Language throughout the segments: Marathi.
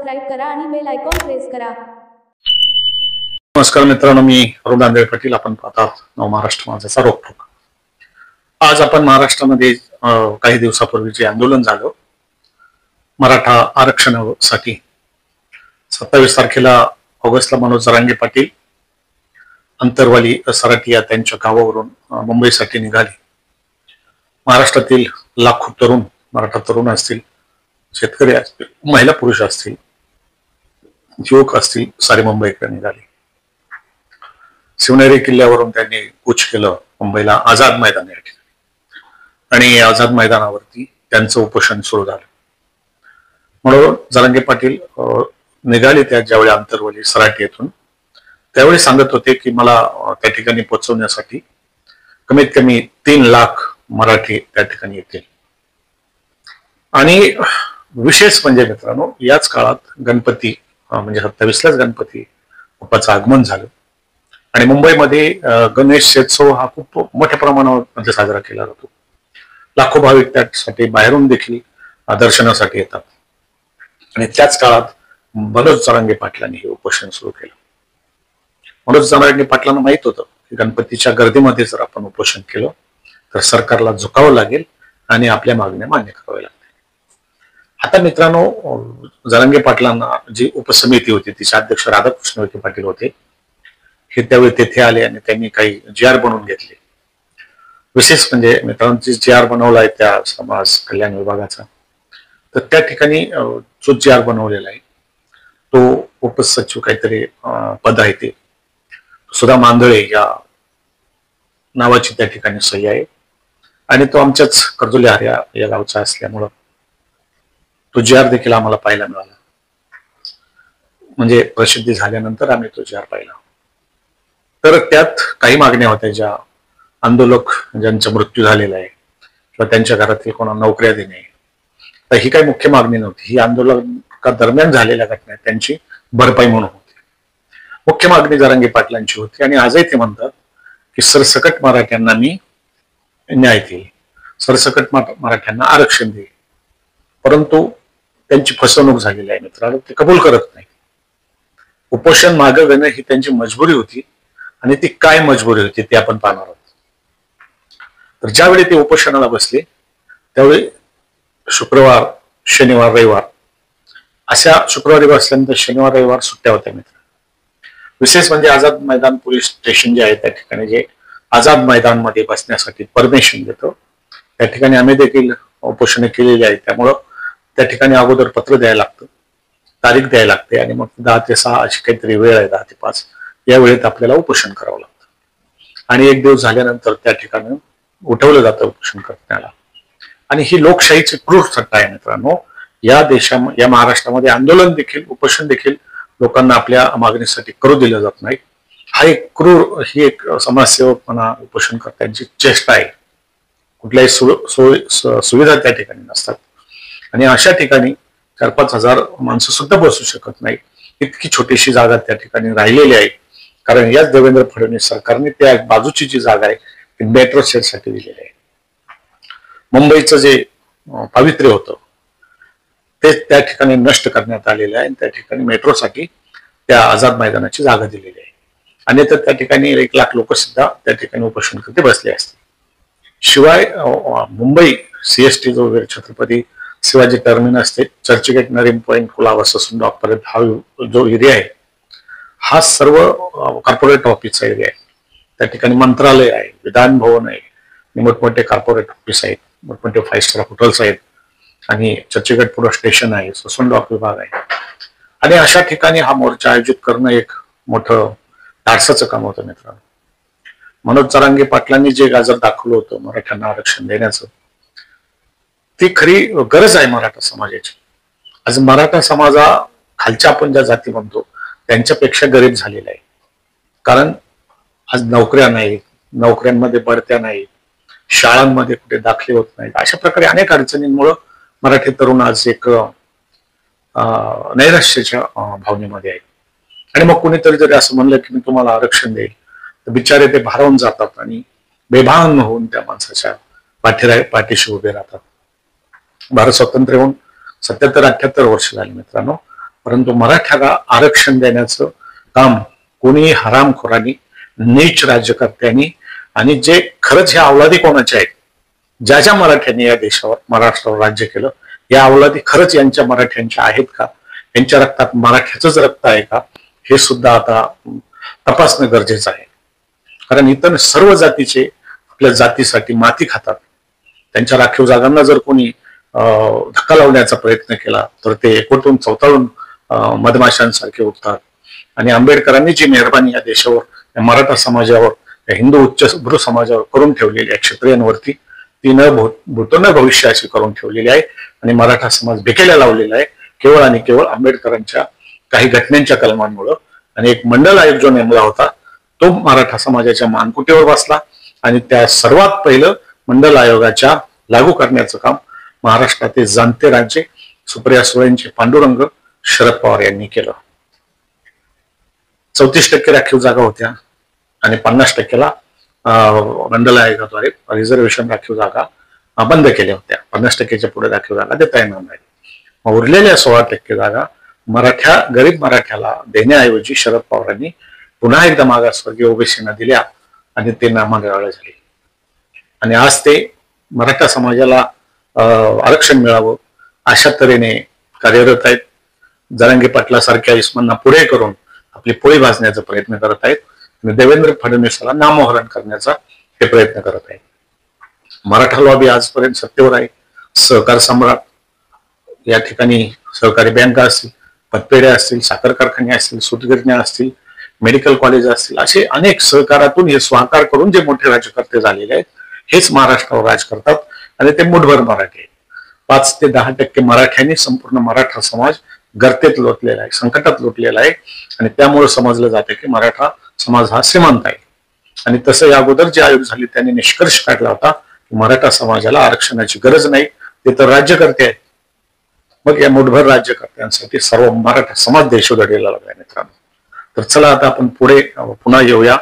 सबस्क्राईब करा आणि बेल आयकॉन प्रेस करा। नमस्कार मित्रांनो, मी अरुण दांडे पाटील। आपण पाहतात महाराष्ट्र माझाचा रोखोक। आज आपण महाराष्ट्रामध्ये काही दिवसापूर्वी जे आंदोलन झालं मराठा आरक्षणासाठी 27 तारखेला ऑगस्टला मनोज जरांगे पाटील अंतरवाली सराटिया त्यांच्या गावावरून मुंबईसाठी निघाले। महाराष्ट्रातील लाखो तरुण, मराठा तरुण असतील, शेतकरी असतील, महिला पुरुष असतील, युवक असतील, सारे मुंबईकडे निघाले। शिवनेरी किल्ल्यावरून त्यांनी कूच केलं मुंबईला आझाद मैदान या ठिकाणी, आणि आझाद मैदानावरती त्यांचं उपोषण सुरू झालं। म्हणून जरांगे पाटील निघाले त्या ज्यावेळी अंतरवली सराटी येथून, त्यावेळी सांगत होते की मला त्या ठिकाणी पोहोचवण्यासाठी कमीत कमी 3 लाख मराठी त्या ठिकाणी येतील। आणि विशेष म्हणजे मित्रांनो, याच काळात गणपती म्हणजे 27लाच गणपती बाप्पाचं आगमन झालं आणि मुंबईमध्ये गणेशोत्सव हा खूप मोठ्या प्रमाणावर साजरा केला जातो। लाखो भाविक त्यासाठी बाहेरून देखील दर्शनासाठी येतात। आणि त्याच काळात मनोज जरांगे पाटलांनी हे उपोषण सुरू केलं। मनोज जरांगे पाटलांना माहित होतं की गणपतीच्या गर्दीमध्ये जर आपण उपोषण केलं तर सरकारला झुकावं लागेल आणि आपल्या मागण्या मान्य कराव्या लागतील। आता मित्रांनो, जरांगे पाटलांना जी उपसमिती होती तिचे अध्यक्ष राधाकृष्ण विखे पाटील होते, हे त्यावेळी तेथे आले आणि त्यांनी काही GR बनवून घेतले। विशेष म्हणजे मित्रांनो, GR बनवलाय त्या समाज कल्याण विभागाचा, तर त्या ठिकाणी जो GR बनवलेला आहे तो उपसचिव काहीतरी पद आहे, ते सुधा मांदळे या नावाची त्या ठिकाणी सही आहे आणि तो आमच्याच कर्जुले हर्या या गावचा असल्यामुळं तो GR देखील आम्हाला पाहायला मिळाला। म्हणजे प्रसिद्धी झाल्यानंतर आम्ही तो GR पाहिला। तर त्यात काही मागण्या होत्या, ज्या आंदोलक ज्यांचा मृत्यू झालेला आहे किंवा त्यांच्या घरातील कोणाला नोकऱ्या देणे, तर ही काही मुख्य मागणी नव्हती। ही आंदोलका दरम्यान झालेल्या घटना त्यांची भरपाई म्हणून होती। मुख्य मागणी जरांगे पाटलांची होती आणि आजही ते म्हणतात की सरसकट मराठ्यांना मी न्याय देईल, सरसकट मराठ्यांना आरक्षण देईल, परंतु त्यांची फसवणूक झालेली आहे मित्रांनो, ते कबूल करत नाही। उपोषण मागे घेणं ही त्यांची मजबुरी होती आणि ती काय मजबुरी होती ते आपण पाहणार आहोत। तर ज्यावेळी ते उपोषणाला बसले त्यावेळी शुक्रवार, शनिवार, रविवार अशा शुक्रवारी बसल्यानंतर शनिवार, रविवार सुट्ट्या होत्या मित्र। विशेष म्हणजे आझाद मैदान पोलीस स्टेशन जे आहे त्या ठिकाणी जे आझाद मैदान मध्ये बसण्यासाठी परमिशन देतो, त्या ठिकाणी आम्ही देखील उपोषण केलेली आहे। त्यामुळं त्या ठिकाणी अगोदर पत्र द्यायला लागतं, तारीख द्यायला लागते आणि मग 10 ते 6 अशी काहीतरी वेळ आहे, 10 ते 5 या वेळेत आपल्याला उपोषण करावं लागतं आणि 1 दिवस झाल्यानंतर त्या ठिकाणी उठवलं जातं उपोषण करण्याला। आणि ही लोकशाहीची क्रूर सत्ता आहे मित्रांनो। या या महाराष्ट्रामध्ये आंदोलन देखील, उपोषण देखील लोकांना आपल्या मागणीसाठी करू दिलं जात नाही। हा एक क्रूर, ही एक समाजसेवकपणा उपोषणकर्त्यांची चेष्टा आहे। कुठल्याही सुविधा त्या ठिकाणी नसतात आणि अशा ठिकाणी 4-5 हजार माणसं सुद्धा बसू शकत नाही, इतकी छोटीशी जागा त्या ठिकाणी राहिलेली आहे। कारण याच देवेंद्र फडणवीस सरकारने त्या बाजूची जी जागा आहे ती मेट्रो सेलसाठी दिलेली आहे। मुंबईचं जे पावित्र्य होतं ते त्या ठिकाणी नष्ट करण्यात आलेलं आहे आणि त्या ठिकाणी मेट्रोसाठी त्या आझाद मैदानाची जागा दिलेली आहे। आणि तर त्या ठिकाणी 1 लाख लोक सुद्धा त्या ठिकाणी उपोषणकर्ते बसले असते। शिवाय मुंबई CST जो छत्रपती शिवाजी टर्मिनस ते चर्चगेट, नरीम पॉइंट, कुलाबा, ससून डॉकपर्यंत हा जो एरिया आहे हा सर्व कॉर्पोरेट ऑफिसचा एरिया आहे। त्या ठिकाणी मंत्रालय आहे, विधान भवन आहे, मोठमोठे कॉर्पोरेट ऑफिस आहेत, मोठमोठे 5 स्टार हॉटेल्स आहेत आणि चर्चगेट पुढे स्टेशन आहे, ससून डॉक विभाग आहे। आणि अशा ठिकाणी हा मोर्चा आयोजित करणं एक मोठं धाडसाचं काम होतं मित्रांनो। मनोज जरांगे पाटलांनी जे गाजर दाखवलं होतं मराठ्यांना आरक्षण देण्याचं, ती खरी गरज आहे मराठा समाजाची। आज मराठा समाजा खालच्या आपण ज्या जाती म्हणतो त्यांच्यापेक्षा गरीब झालेला आहे। कारण आज नोकऱ्या नाही, नोकऱ्यांमध्ये बढत्या नाही, शाळांमध्ये कुठे दाखले होत नाहीत, अशा प्रकारे अनेक अडचणींमुळे मराठी तरुण आज एक नैराश्याच्या भावनेमध्ये आहे। आणि मग कोणीतरी जरी असं म्हणलं की मी तुम्हाला आरक्षण देईल तर बिचारे ते भारावून जातात आणि बेभान होऊन त्या माणसाच्या पाठीशी उभे राहतात। भारत स्वतंत्र होऊन 77-78 वर्ष झाली मित्रांनो, परंतु मराठ्याला आरक्षण देण्याचं काम कोणी हरामखोरांनी, नीच राज्यकर्त्यांनी आणि जे खरंच ह्या अवलादी कोणाच्या आहेत, ज्या मराठ्यांनी या देशावर, महाराष्ट्रावर राज्य केलं, या अवलादी खरंच यांच्या मराठ्यांच्या आहेत का, यांच्या रक्तात मराठ्याचंच रक्त आहे का, हे सुद्धा आता तपासणं गरजेचं आहे. कारण इतर सर्व जातीचे आपल्या जातीसाठी माती खातात. त्यांच्या राखीव जागांना जर कोणी धक्का लावण्याचा प्रयत्न केला तर ते एकवटून चवताळून मधमाशांसारखे उठतात. आणि आंबेडकरांनी जी मेहरबानी या देशावर, या मराठा समाजावर, या हिंदू उच्चभ्रू समाजावर करून ठेवलेली आहे, क्षत्रियांवरती, ती न भूतो न भविष्य अशी करून ठेवलेली आहे. आणि मराठा समाज भिकेला लावलेला आहे केवळ आणि केवळ आंबेडकरांच्या काही घटनांच्या कलमांमुळं. आणि एक मंडल आयोग जो नेमला होता तो मराठा समाजाच्या मानकुटीवर बसला आणि त्या सर्वात पहिलं मंडल आयोगाच्या लागू करण्याचं काम महाराष्ट्रातील जाणते राजे सुप्रिया सुळेंचे पांडुरंग शरद पवार यांनी केलं. 34% राखीव जागा होत्या आणि 50%ला मंडल आयोगाद्वारे रिझर्वेशन राखीव जागा बंद केल्या होत्या. 50%च्या पुढे राखीव जागा देता येणार नाही. मग उरलेल्या 16% जागा गरीब मराठ्याला देण्याऐवजी शरद पवारांनी पुन्हा एकदा मागासवर्गीय ओबीसींना दिल्या आणि ते नामांकन झाले. आणि आज ते मराठा समाजाला आरक्षण मिळावं अशा तऱ्हेने कार्यरत आहेत. जरांगे पाटलासारख्या इस्मांना पुढे करून आपली पोळी भाजण्याचा प्रयत्न करत आहेत आणि देवेंद्र फडणवीसाला नामोहरण करण्याचा ते प्रयत्न करत आहेत. मराठा लॉबी आजपर्यंत सत्तेवर आहे. सहकार सम्राट, या ठिकाणी सहकारी बँका असतील, पतपेढ्या असतील, साखर कारखाने असतील, सूतगिरण्या असतील, मेडिकल कॉलेज असतील, असे अनेक सहकारातून हे स्वाकार करून जे मोठे राजकर्ते झालेले आहेत हेच महाराष्ट्रावर राज करतात. आणि ते मुठभर मराठी आहेत. 5 ते 10% मराठ्यांनी संपूर्ण मराठा समाज गर्तेत लोटलेला आहे, संकटात लोटलेला आहे. आणि त्यामुळे समजलं जाते की मराठा समाज हा श्रीमंत आहे. आणि तसं या अगोदर जे आयोग झाले त्यांनी निष्कर्ष काढला होता की मराठा समाजाला आरक्षणाची गरज नाही, ते तर राज्यकर्ते आहेत. मग या मुठभर राज्यकर्त्यांसाठी सर्व मराठा समाज देशोधडीला लागला मित्रांनो. तर चला आता आपण पुढे पुन्हा येऊया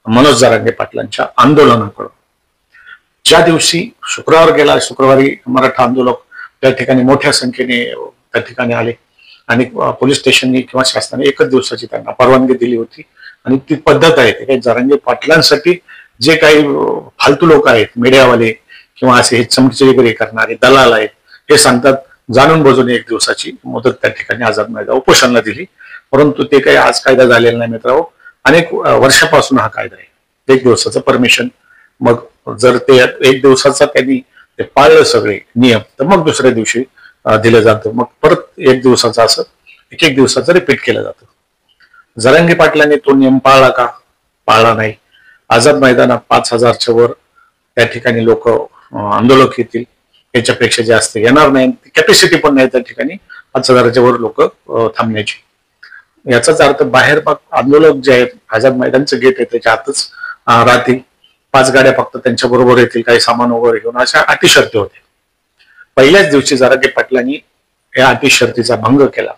मनोज जरांगे पाटलांच्या आंदोलनाकडे. ज्या दिवशी शुक्रवारी मराठा आंदोलक त्या ठिकाणी मोठ्या संख्येने त्या ठिकाणी आले आणि पोलीस स्टेशननी किंवा शासनाने एकच दिवसाची त्यांना परवानगी दिली होती. आणि ती पद्धत आहे, ते काही जरांगे पाटलांसाठी जे काही फालतू लोक आहेत, मीडियावाले किंवा असे हे चमचेगिरी करणारे दलाल आहेत, हे सांगतात जाणून बुजून 1 दिवसाची मुदत त्या ठिकाणी आझाद मैदान उपोषणाला दिली. परंतु ते काही आज कायदा झालेला नाही मित्रांनो. अनेक वर्षापासून हा कायदा आहे, 1 दिवसाचं परमिशन. मग जर ते 1 दिवसाचा त्यांनी ते पाळलं सगळे नियम तर मग दुसऱ्या दिवशी दिलं जातं. मग परत 1 दिवसाचं असं 1 दिवसाचं रिपीट केलं जातं. जरांगे पाटलांनी तो नियम पाळला का? पाळला नाही. आझाद मैदानात 5000च्या वर त्या ठिकाणी लोक आंदोलक येतील, याच्यापेक्षा जास्त येणार नाही. कॅपॅसिटी पण नाही त्या ठिकाणी 5000च्या वर लोक थांबण्याची. याचाच अर्थ बाहेर मग आंदोलक जे आहेत, आझाद मैदानचं गेट आहे त्याच्या आतच राहतील, 5 गाड्या फक्त त्यांच्या बरोबर येतील, काही सामान वगैरे घेऊन, अशा अटी शर्ती होते. पहिल्याच दिवशी जरांगे पाटलांनी या अटी शर्तीचा भंग केला.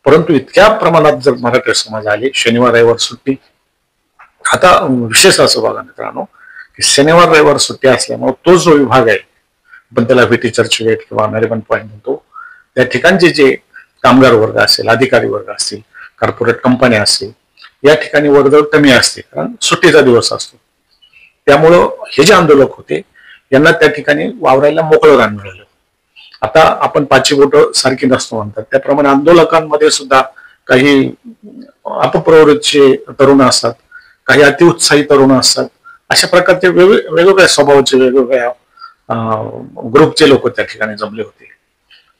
परंतु इतक्या प्रमाणात जर मराठा समाज आले, शनिवार रविवार सुट्टी. आता विशेष असं बघा मित्रांनो की शनिवार रविवार सुट्टी असल्यामुळे तो जो विभाग आहे, पण त्याला व्हीटी चर्चगेट किंवा नरिमन पॉईंट म्हणतो, त्या ठिकाणचे जे कामगार वर्ग असेल, अधिकारी वर्ग असतील, कॉर्पोरेट कंपन्या असतील, या ठिकाणी वर्दळ कमी असते कारण सुट्टीचा दिवस असतो. त्यामुळं हे जे आंदोलक होते यांना त्या ठिकाणी वावरायला मोकळं रान मिळालं. आता आपण 5 बोटं सारखी नसतो म्हणतात, त्याप्रमाणे आंदोलकांमध्ये सुद्धा काही अपप्रवृत्तीचे तरुण असतात, काही अतिउत्साही तरुण असतात. अशा प्रकारचे वेगवेगळ्या स्वभावाचे वेगवेगळ्या ग्रुपचे लोक त्या ठिकाणी जमले होते.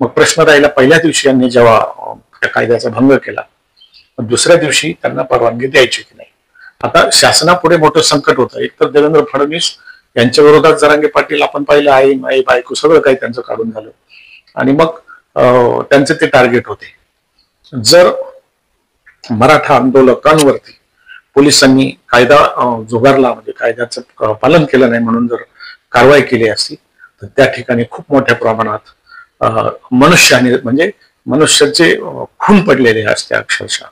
मग प्रश्न राहिला, पहिल्या दिवशी यांनी जेव्हा त्या कायद्याचा भंग केला, दुसऱ्या दिवशी त्यांना परवानगी द्यायची की नाही. आता शासनापुढे मोठं संकट होतं. एक तर देवेंद्र फडणवीस यांच्या विरोधात जरांगे पाटील, आपण पाहिलं, आई माई बायको सगळं काही त्यांचं काढून झालं. आणि मग त्यांचे ते टार्गेट होते. जर मराठा आंदोलकांवरती पोलिसांनी कायदा झुगारला, म्हणजे कायद्याचं पालन केलं नाही म्हणून जर कारवाई केली असती तर त्या ठिकाणी खूप मोठ्या प्रमाणात मनुष्याने, म्हणजे मनुष्याचे खून पडलेले असते, अक्षरशः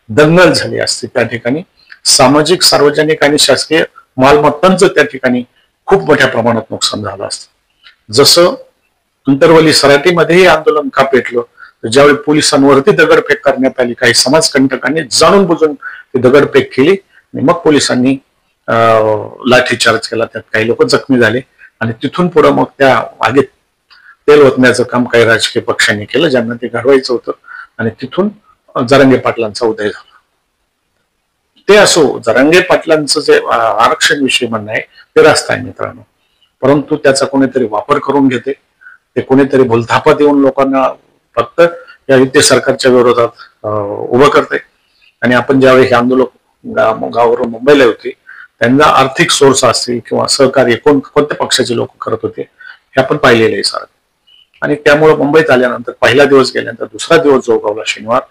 दंगल झाली असते. त्या ठिकाणी सामाजिक, सार्वजनिक आणि शासकीय मालमत्तांचं त्या ठिकाणी खूप मोठ्या प्रमाणात नुकसान झालं असतं. जसं अंतरवली सराटीमध्येही आंदोलन का पेटलं, ज्यावेळी पोलिसांवरती दगडफेक करण्यात आली, काही समाजकंटकांनी जाणून बुजून ती दगडफेक केली आणि मग पोलिसांनी लाठीचार्ज केला, त्यात काही लोक जखमी झाले आणि तिथून पुढे मग त्या आगीत तेल ओतण्याचं काम काही राजकीय पक्षांनी केलं ज्यांना ते घडवायचं होतं आणि तिथून जरांगे पाटलांचा उदय झाला. ते असो, जरांगे पाटलांचं जे आरक्षण विषयी म्हणणं आहे ते रास्त आहे मित्रांनो, परंतु त्याचा कोणीतरी वापर करून घेते, ते कोणीतरी भूलथापा देऊन लोकांना फक्त या युती सरकारच्या विरोधात उभं करते. आणि आपण ज्यावेळी हे आंदोलक गावावरून मुंबईला होते त्यांना आर्थिक सोर्स असतील किंवा सहकार्य कोणत्या पक्षाचे लोक करत होते हे आपण पाहिलेलं आहे सर. आणि त्यामुळे मुंबईत आल्यानंतर पहिला दिवस गेल्यानंतर दुसरा दिवस जो उगवला शनिवार,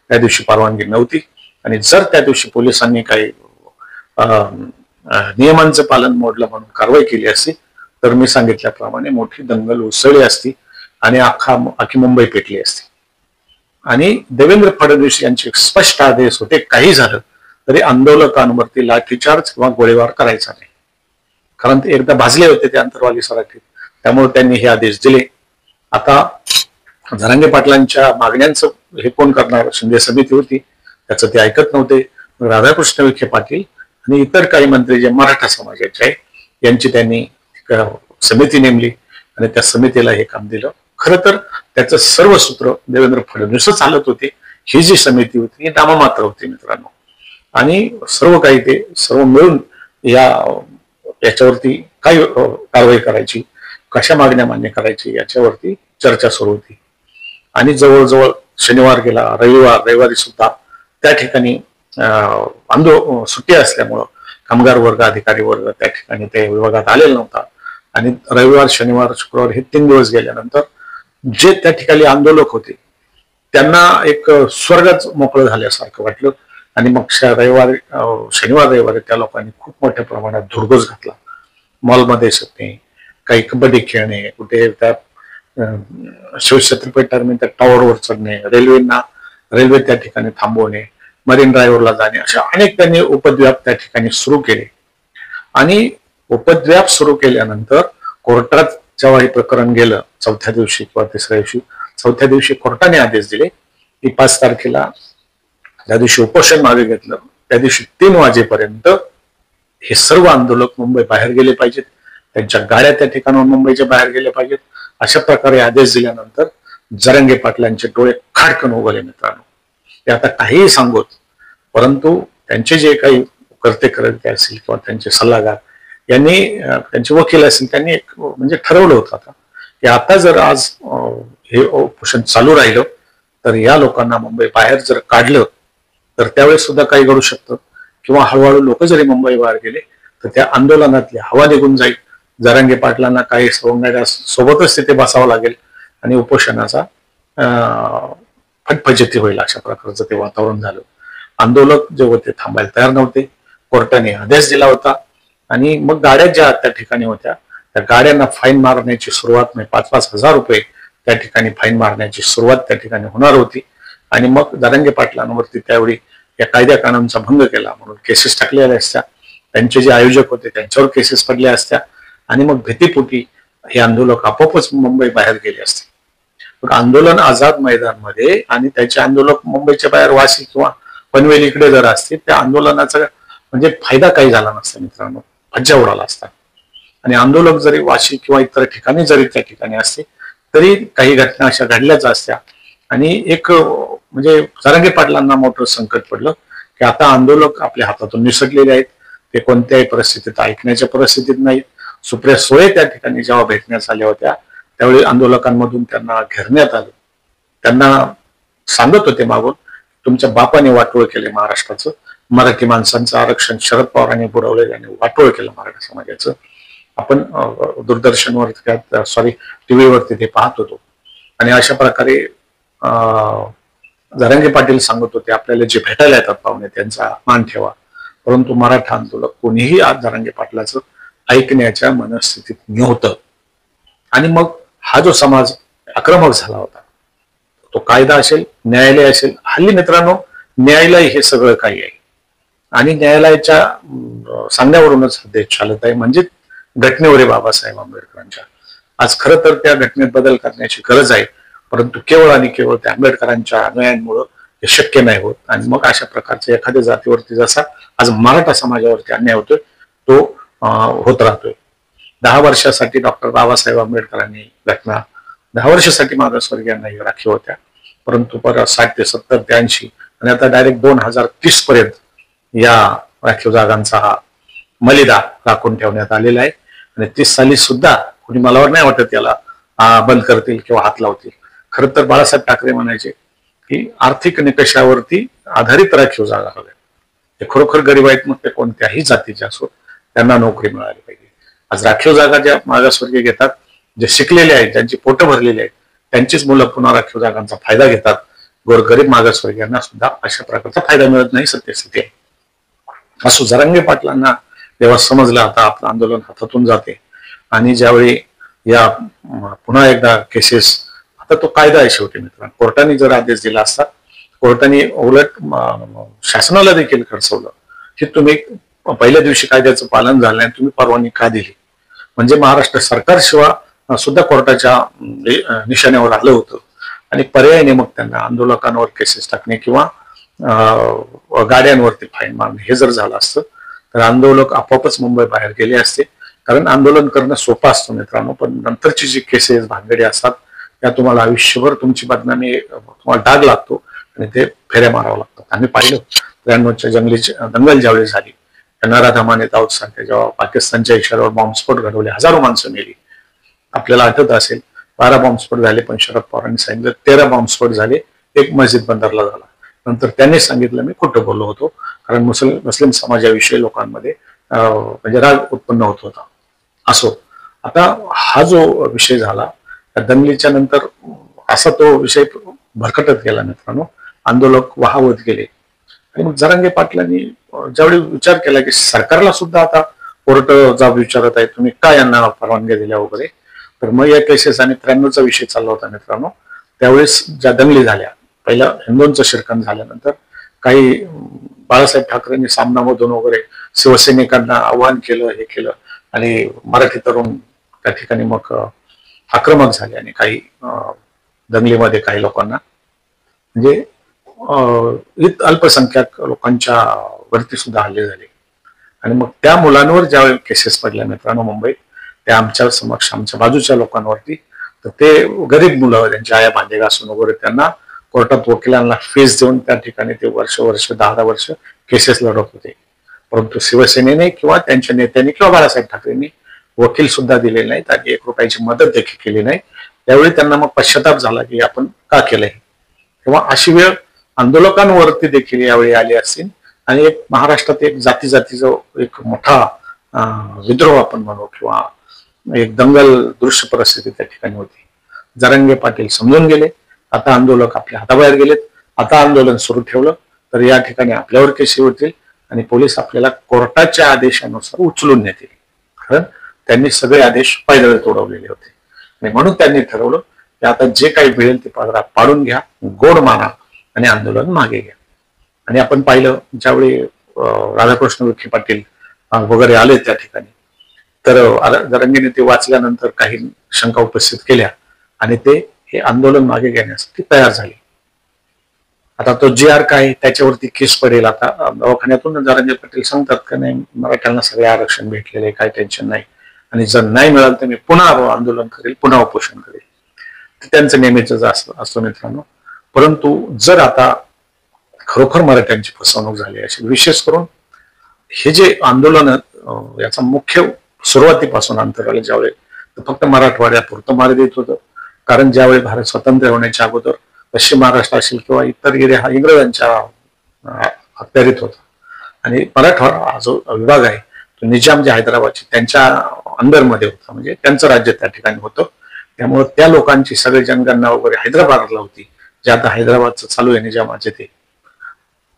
त्या दिवशी परवानगी नव्हती आणि जर त्या दिवशी पोलिसांनी काही नियमांचं पालन मोडलं म्हणून कारवाई केली असती तर मी सांगितल्याप्रमाणे मोठी दंगल उसळली असती आणि अख्खी मुंबई पेटली असती. आणि देवेंद्र फडणवीस यांचे स्पष्ट आदेश होते, काही झालं तरी आंदोलकांवरती लाठीचार्ज किंवा गोळीबार करायचा नाही, कारण ते एकदा भाजले होते ते अंतरवाली सराटीत, त्यामुळे त्यांनी हे आदेश दिले. आता जरांगे पाटलांच्या मागण्यांचं हे कोण करणार, शिंदे समिती होती, त्याचं ते ऐकत नव्हते. राधाकृष्ण विखे पाटील आणि इतर काही मंत्री जे मराठा समाजाचे आहे यांची त्यांनी समिती नेमली आणि त्या समितीला हे काम दिलं. खरं तर त्याचं सर्व सूत्र देवेंद्र फडणवीसच चालत होते. ही जी समिती होती ही नाममात्र होती मित्रांनो, आणि सर्व काही ते सर्व मिळून याच्यावरती काय कारवाई करायची, कशा मागण्या मान्य करायची याच्यावरती चर्चा सुरू होती. आणि जवळजवळ शनिवार गेला, रविवारी सुद्धा त्या ठिकाणी सुट्टी असल्यामुळं कामगार वर्ग, अधिकारी वर्ग त्या ठिकाणी ते विभागात आलेला नव्हता. आणि रविवार, शनिवार, शुक्रवार हे 3 दिवस गेल्यानंतर जे त्या ठिकाणी आंदोलक होते त्यांना एक स्वर्गच मोकळं झाल्यासारखं वाटलं. आणि मग शनिवार रविवारी त्या लोकांनी खूप मोठ्या प्रमाणात धुडगूस घातला. मॉलमध्ये शकणे, काही कबड्डी खेळणे, कुठे त्या शिवछत्रपती टर्मिनल टॉवरवर चढणे, रेल्वे त्या ठिकाणी थांबवणे, मरीन ड्राईव्हरला जाणे, अशा अनेक त्यांनी उपद्व्याप त्या ठिकाणी सुरू केले. आणि उपद्व्याप सुरू केल्यानंतर कोर्टात जेव्हा हे प्रकरण गेलं चौथ्या दिवशी किंवा चौथ्या दिवशी कोर्टाने आदेश दिले की 5 तारखेला त्या दिवशी उपोषण मागे घेतलं, त्या दिवशी 3 वाजेपर्यंत हे सर्व आंदोलक मुंबई बाहेर गेले पाहिजेत, त्यांच्या गाड्या त्या ठिकाणाहून मुंबईच्या बाहेर गेल्या पाहिजेत. अशा प्रकारे आदेश दिल्यानंतर जरांगे पाटलांचे डोळे खाडकन उघडले मित्रांनो. ते आता काहीही सांगोत, परंतु त्यांचे जे काही कर्ते असतील किंवा त्यांचे सल्लागार यांनी, त्यांचे वकील असतील, त्यांनी एक म्हणजे ठरवलं होतं आता की आता जर आज हे उपोषण चालू राहिलं तर या लोकांना मुंबई बाहेर जर काढलं तर त्यावेळेस सुद्धा काही घडू शकतं, किंवा हळूहळू लोक जरी मुंबई बाहेर गेले तर त्या आंदोलनातली हवा निघून जाईल. जरांगे पाटलांना काही सोबतच तिथे बसावं लागेल आणि उपोषणाचा फटफजिती होईल. अशा प्रकारचं ते वातावरण झालं. आंदोलक जे होते थांबायला तयार नव्हते. कोर्टाने आदेश दिला होता आणि मग गाड्या ज्या त्या ठिकाणी होत्या त्या गाड्यांना फाईन मारण्याची सुरुवात, 5-5 हजार रुपये त्या ठिकाणी फाईन मारण्याची सुरुवात त्या ठिकाणी होणार होती. आणि मग जरांगे पाटलांवरती त्यावेळी या कायद्या कानूनचा भंग केला म्हणून केसेस टाकलेल्या असत्या, त्यांचे जे आयोजक होते त्यांच्यावर केसेस पडल्या असत्या आणि मग भीतीपोटी हे आंदोलक आपोआपच मुंबई बाहेर गेले असते. मग आंदोलन आझाद मैदानमध्ये आणि त्याचे आंदोलक मुंबईच्या बाहेर वाशी किंवा पनवेल इकडे जर असतील त्या आंदोलनाचा म्हणजे फायदा काही झाला नसता मित्रांनो, फज्जा उडाला असता. आणि आंदोलक जरी वाशी किंवा इतर ठिकाणी जरी त्या ठिकाणी असते तरी काही घटना अशा घडल्याच असत्या. आणि एक म्हणजे जरांगे पाटलांना मोठं संकट पडलं की आता आंदोलक आपल्या हातातून निसटलेले आहेत, ते कोणत्याही परिस्थितीत ऐकण्याच्या परिस्थितीत नाहीत. सुप्रिया सुळे त्या ठिकाणी जेव्हा भेटण्यास आल्या होत्या त्यावेळी आंदोलकांमधून त्यांना घेरण्यात आलं. त्यांना सांगत होते मागून, तुमच्या बापाने वाटोळ केले महाराष्ट्राचं, मराठी माणसांचं आरक्षण शरद पवारांनी बुडवलं, त्यांनी वाटोळ केलं मराठा समाजाचं. आपण दूरदर्शनवर टीव्हीवरती ते पाहत होतो. आणि अशा प्रकारे जरांगे पाटील सांगत होते, आपल्याला जे भेटायला येतात पाहुणे त्यांचा मान ठेवा. परंतु मराठा आंदोलक कोणीही आज जरांगे पाटलाचं ऐकण्याच्या मनस्थितीत नव्हतं. आणि मग हा जो समाज आक्रमक झाला होता, तो कायदा असेल, न्यायालय असेल, हल्ली मित्रांनो न्यायालय हे सगळं काही आहे आणि न्यायालयाच्या सांगण्यावरूनच देश चालत आहे, म्हणजे घटनेवर बाबासाहेब आंबेडकरांच्या. आज खरं तर त्या घटनेत बदल करण्याची गरज आहे. परंतु केवळ आणि केवळ त्या आंबेडकरांच्या अनुयायांमुळे हे शक्य नाही होत. आणि मग अशा प्रकारचे एखाद्या जातीवरती जसा आज मराठा समाजावरती अन्याय होतोय तो होत राहतोय. 10 वर्षासाठी डॉक्टर बाबासाहेब आंबेडकरांनी घटना, 10 वर्षासाठी मागासवर्गीयांना राखीव होत्या, परंतु परत 60 ते 70 ते 80 आणि आता डायरेक्ट 2030 पर्यंत या राखीव जागांचा हा मलिदा राखून ठेवण्यात आलेला आहे. आणि 30 साली सुद्धा कोणी मला नाही वाटत याला बंद करतील किंवा हात लावतील. खरं तर बाळासाहेब ठाकरे म्हणायचे की आर्थिक निकषावरती आधारित राखीव जागा हव्या. ते खरोखर गरीब आहेत, मग ते कोणत्याही जातीचे असो, त्यांना नोकरी मिळाली पाहिजे. आज राखीव जागा ज्या मागासवर्गीय घेतात, जे शिकलेले आहेत, ज्यांची पोटं भरलेली आहेत, त्यांचीच मुलं पुन्हा राखीव जागांचा फायदा घेतात. गोरगरीब मागासवर्गीयांना सुद्धा अशा प्रकारचा फायदा मिळत नाही. सत्यस्थिती आहे. असो, जरांगे पाटलांना तेव्हा समजलं आता आपलं आंदोलन हातातून जाते आणि ज्यावेळी या पुन्हा एकदा केसेस, आता तो कायदा आहे शेवटी मित्रांनो, कोर्टाने जर आदेश दिला असता, कोर्टाने उलट शासनाला देखील खडसवलं की तुम्ही पहिल्या दिवशी कायद्याचं पालन झालं नाही, तुम्ही परवानगी का दिली. म्हणजे महाराष्ट्र सरकार शिवाय सुद्धा कोर्टाच्या निशाण्यावर आलं होतं आणि पर्यायाने मग त्यांना आंदोलकांवर केसेस टाकणे किंवा गाड्यांवरती फाईन मारणे हे जर झालं असतं तर आंदोलक आपोआपच मुंबई बाहेर गेले असते. कारण आंदोलन करणं सोपं असतं मित्रांनो, पण नंतरची जी केसेस भानगडी असतात त्या तुम्हाला आयुष्यभर तुमची बदनामी, तुम्हाला डाग लागतो आणि ते फेऱ्या मारावं लागतात. आम्ही पाहिलं 93च्या दंगल ज्यावेळी झाली, नाराधा माने दाऊद सारख्या जेव्हा पाकिस्तानच्या इशाऱ्यावर बॉम्बस्फोट घडवले, हजारो माणसं मेली. आपल्याला आठवत असेल 12 बॉम्बस्फोट झाले, पण शरद पवारांनी सांगितलं 13 बॉम्बस्फोट झाले, एक मस्जिद बंदरला झाला. नंतर त्यांनी सांगितलं मी खोटं बोललो होतो, कारण मुस्लिम समाजाविषयी लोकांमध्ये म्हणजे राग उत्पन्न होत होता. असो, आता हा जो विषय झाला त्या दंगलीच्या नंतर असा तो विषय भरकटत गेला मित्रांनो, आंदोलक वाहवत गेले. आणि मग जरांगे पाटलांनी ज्यावेळी विचार केला की सरकारला सुद्धा आता कोर्ट जाब विचारत आहे, तुम्ही काय यांना परवानग्या दिल्या वगैरे, तर मग या केसेस आणि 93चा विषय चालला होता मित्रांनो. त्यावेळेस ज्या दंगली झाल्या, पहिला हिंदूंचं शिरकण झाल्यानंतर काही बाळासाहेब ठाकरेंनी सामनामधून वगैरे शिवसैनिकांना आव्हान केलं, हे केलं आणि मराठी तरुण त्या ठिकाणी मग आक्रमक झाले आणि काही दंगलीमध्ये काही लोकांना म्हणजे अल्पसंख्याक लोकांच्या वरती सुद्धा हल्ले झाले. आणि मग त्या मुलांवर ज्यावेळी केसेस पडल्या मित्रांनो मुंबईत, त्या आमच्या समक्ष आमच्या बाजूच्या लोकांवरती, तर ते गरीब मुलं त्यांच्या आया भांडे घासून वगैरे त्यांना कोर्टात वकिलांना फीस देऊन त्या ठिकाणी ते वर्ष 10 वर्ष केसेस लढत होते. परंतु शिवसेनेने किंवा त्यांच्या नेत्यांनी किंवा बाळासाहेब ठाकरेंनी वकील सुद्धा दिले नाहीत आणि 1 रुपयाची मदत देखील केली नाही. त्यावेळी त्यांना मग पश्चाताप झाला की आपण का केलंय, तेव्हा अशी वेळ आंदोलकांवरती देखील यावेळी आली असतील. आणि एक महाराष्ट्रात एक जातीचा एक मोठा विद्रोह आपण म्हणू किंवा एक दंगल दृश्य परिस्थिती त्या ठिकाणी होती. जरांगे पाटील समजून गेले, आता आंदोलक आपल्या हाताबाहेर गेलेत, आता आंदोलन सुरू ठेवलं तर या ठिकाणी आपल्यावर केसी होतील आणि पोलीस आपल्याला कोर्टाच्या आदेशानुसार उचलून नेतील. कारण त्यांनी सगळे आदेश पायदळी तोडवलेले होते आणि म्हणून त्यांनी ठरवलं की आता जे काही मिळेल ते पाडून घ्या, गोड माना आणि आंदोलन मागे घ्या. आणि आपण पाहिलं ज्यावेळी राधाकृष्ण विखे पाटील वगैरे आले त्या ठिकाणी, तर जरांगेने ते वाचल्यानंतर काही शंका उपस्थित केल्या आणि ते हे आंदोलन मागे घेण्यासाठी तयार झाले. आता तो GR काय त्याच्यावरती केस पडेल. आता दवाखान्यातून जरांगे पाटील सांगतात का नाही मराठ्यांना सगळे आरक्षण भेटलेले, काही टेन्शन नाही, आणि जर नाही मिळालं तर मी पुन्हा आंदोलन करेल, पुन्हा उपोषण करेल. त्यांचं नेहमीच असतं मित्रांनो. परंतु जर आता खरोखर मराठ्यांची फसवणूक झाली असेल, विशेष करून हे जे आंदोलन याचा मुख्य सुरुवातीपासून अंतराला ज्यावेळी फक्त मराठवाड्यापुरतं मर्यादित होतं, कारण ज्यावेळी भारत स्वतंत्र होण्याच्या अगोदर पश्चिम महाराष्ट्र असेल किंवा इतर एरिया हा इंग्रजांच्या अखत्यारीत होता आणि मराठवाडा हा जो विभाग आहे तो निजाम जे हैदराबादचे त्यांच्या अंडरमध्ये होता, म्हणजे त्यांचं राज्य त्या ठिकाणी होतं. त्यामुळे त्या लोकांची सगळी जनगणना वगैरे हैदराबादला होती, जे आता हैदराबादचं चालू आहे निजामाचे ते.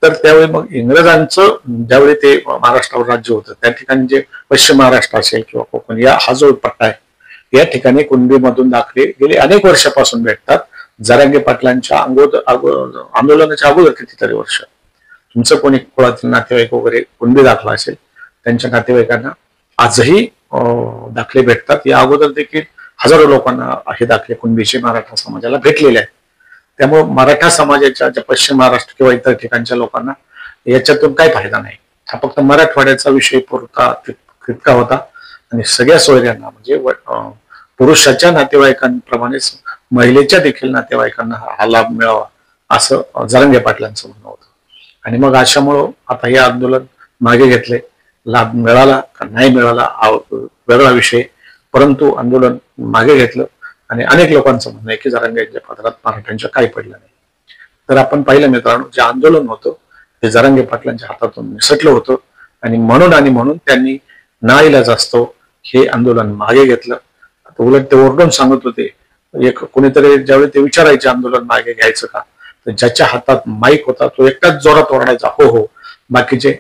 तर त्यावेळी मग इंग्रजांचं ज्यावेळी ते महाराष्ट्रावर राज्य होतं त्या ठिकाणी जे पश्चिम महाराष्ट्र असेल किंवा कोकण या हा जो पट्टा आहे या ठिकाणी कुणबीमधून दाखले गेले अनेक वर्षापासून भेटतात. जरांगे पाटलांच्या आंदोलनाच्या अगोदर कितीतरी वर्ष तुमचं कोणी कुळातील नातेवाईक वगैरे कुणबी दाखला असेल त्यांच्या नातेवाईकांना आजही दाखले भेटतात. या अगोदर देखील हजारो लोकांना हे दाखले कुणबीचे मराठा समाजाला भेटलेले आहेत. त्यामुळे मराठा समाजाच्या ज्या पश्चिम महाराष्ट्र किंवा इतर ठिकाणच्या लोकांना याच्यातून काही फायदा नाही. हा फक्त मराठवाड्याचा विषय पुरता तितका होता आणि सगळ्या सोयऱ्यांना म्हणजे पुरुषाच्या नातेवाईकांप्रमाणेच महिलेच्या देखील नातेवाईकांना हा लाभ मिळावा असं जरांगे पाटलांचं म्हणणं होतं. आणि मग अशामुळं आता हे आंदोलन मागे घेतले. लाभ मिळाला का नाही मिळाला हा वेगळा विषय, परंतु आंदोलन मागे घेतलं आणि अनेक लोकांचं म्हणणं आहे की जरांगेच्या पदरात मराठ्यांच्या काही पडलं नाही. तर आपण पाहिलं मित्रांनो, जे आंदोलन होतं ते जरांगे पाटलांच्या हातातून निसटलं होतं आणि म्हणून त्यांनी नाईलाज असतो हे आंदोलन मागे घेतलं. उलट ते ओरडून सांगत होते, एक कोणीतरी ज्यावेळी ते विचारायचे आंदोलन मागे घ्यायचं का, तर ज्याच्या हातात माईक होता तो एकटाच जोरात ओरडायचा हो हो, बाकीचे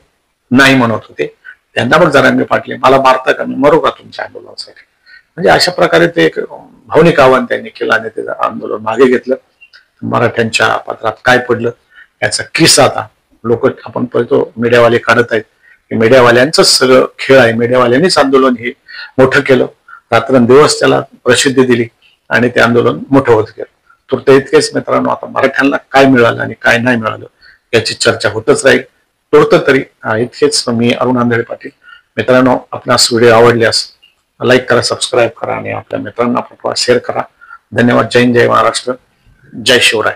नाही म्हणत होते. त्यांना मग जरांगे पाटले मला मारता का, मी मरू का तुमच्या आंदोलनासाठी. म्हणजे अशा प्रकारे ते एक भावनिक आव्हान त्यांनी केलं आणि ते आंदोलन मागे घेतलं. मराठ्यांच्या पदरात काय पडलं याचा किस्सा आता लोक आपण पाहतो मीडियावाले काढत आहेत की मीडियावाल्यांच सगळं खेळ आहे. मीडियावाल्यांनीच आंदोलन हे मोठं केलं, रात्रंदिवस त्याला प्रसिद्धी दिली आणि ते आंदोलन मोठं होत गेलं. तर ते इतकेच मित्रांनो, आता मराठ्यांना काय मिळालं आणि काय नाही मिळालं याची चर्चा होतच राहील. तोडतं तरी इतकेच. मी अरुण आंधळे पाटील. मित्रांनो, आपणास व्हिडिओ आवडल्यास लाईक करा, सबस्क्राईब करा आणि आपल्या मित्रांना शेअर करा. धन्यवाद. जय हिंद, जय महाराष्ट्र, जय शिवराय.